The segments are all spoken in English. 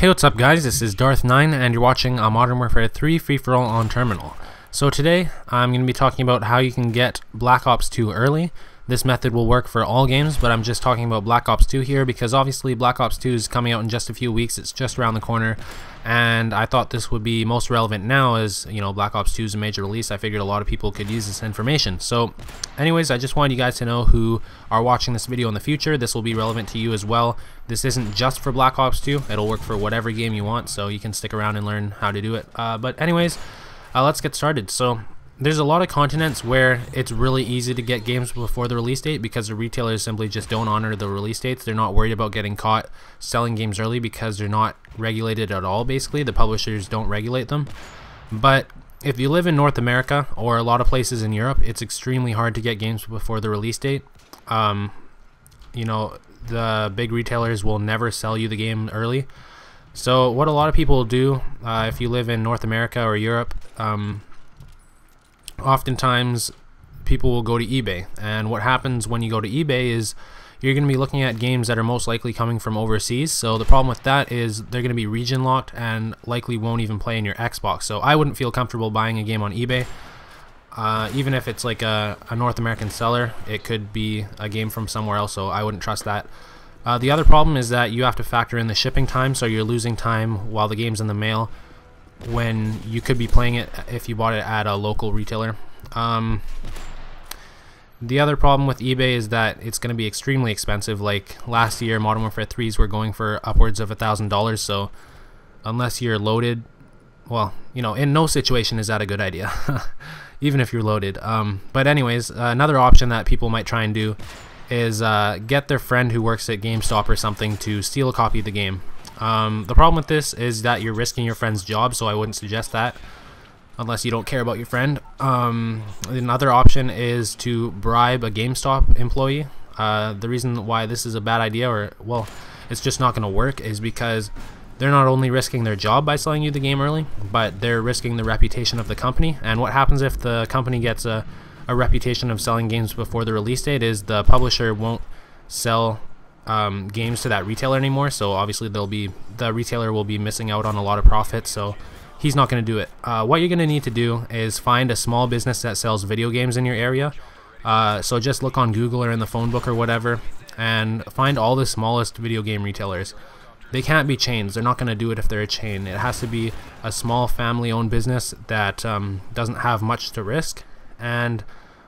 Hey, what's up guys, this is Darth9 and you're watching a Modern Warfare 3 free-for-all on Terminal. So today I'm going to be talking about how you can get Black Ops 2 early. This method will work for all games, but I'm just talking about Black Ops 2 here because obviously Black Ops 2 is coming out in just a few weeks. It's just around the corner, and I thought this would be most relevant now as, you know, Black Ops 2 is a major release. I figured a lot of people could use this information. So anyways, I just wanted you guys to know who are watching this video in the future. This will be relevant to you as well. This isn't just for Black Ops 2. It'll work for whatever game you want, so you can stick around and learn how to do it. But anyways, let's get started. So there's a lot of continents where it's really easy to get games before the release date because the retailers simply just don't honor the release dates. They're not worried about getting caught selling games early because they're not regulated at all. Basically, the publishers don't regulate them. But if you live in North America or a lot of places in Europe, it's extremely hard to get games before the release date. You know, the big retailers will never sell you the game early. So what a lot of people do, if you live in North America or Europe, oftentimes people will go to eBay, and what happens when you go to eBay is you're going to be looking at games that are most likely coming from overseas. So the problem with that is they're going to be region locked and likely won't even play in your Xbox. So I wouldn't feel comfortable buying a game on eBay. Even if it's like a North American seller, it could be a game from somewhere else, so I wouldn't trust that. The other problem is that you have to factor in the shipping time, so you're losing time while the game's in the mail when you could be playing it if you bought it at a local retailer. The other problem with eBay is that it's going to be extremely expensive. Like last year, Modern Warfare 3s were going for upwards of $1,000, so unless you're loaded, well, you know, in no situation is that a good idea, even if you're loaded. But anyways, another option that people might try and do is get their friend who works at GameStop or something to steal a copy of the game. The problem with this is that you're risking your friend's job, so I wouldn't suggest that unless you don't care about your friend. Another option is to bribe a GameStop employee. The reason why this is a bad idea, or well, it's just not going to work, is because they're not only risking their job by selling you the game early, but they're risking the reputation of the company. And what happens if the company gets a reputation of selling games before the release date is the publisher won't sell games to that retailer anymore, so obviously the retailer will be missing out on a lot of profit, so he's not going to do it. What you're going to need to do is find a small business that sells video games in your area. So just look on Google or in the phone book or whatever and find all the smallest video game retailers. They can't be chains. They're not going to do it if they're a chain. It has to be a small family-owned business that doesn't have much to risk. And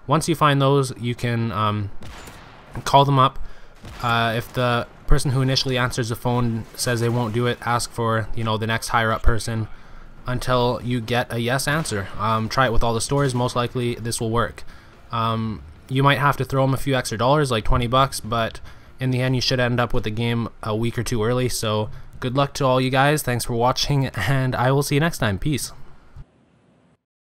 once you find those, you can call them up. If the person who initially answers the phone says they won't do it, ask for, you know, the next higher up person until you get a yes answer. Try it with all the stores. Most likely this will work. You might have to throw them a few extra dollars, like 20 bucks, but in the end you should end up with the game a week or two early. So good luck to all you guys. Thanks for watching, and I will see you next time. Peace.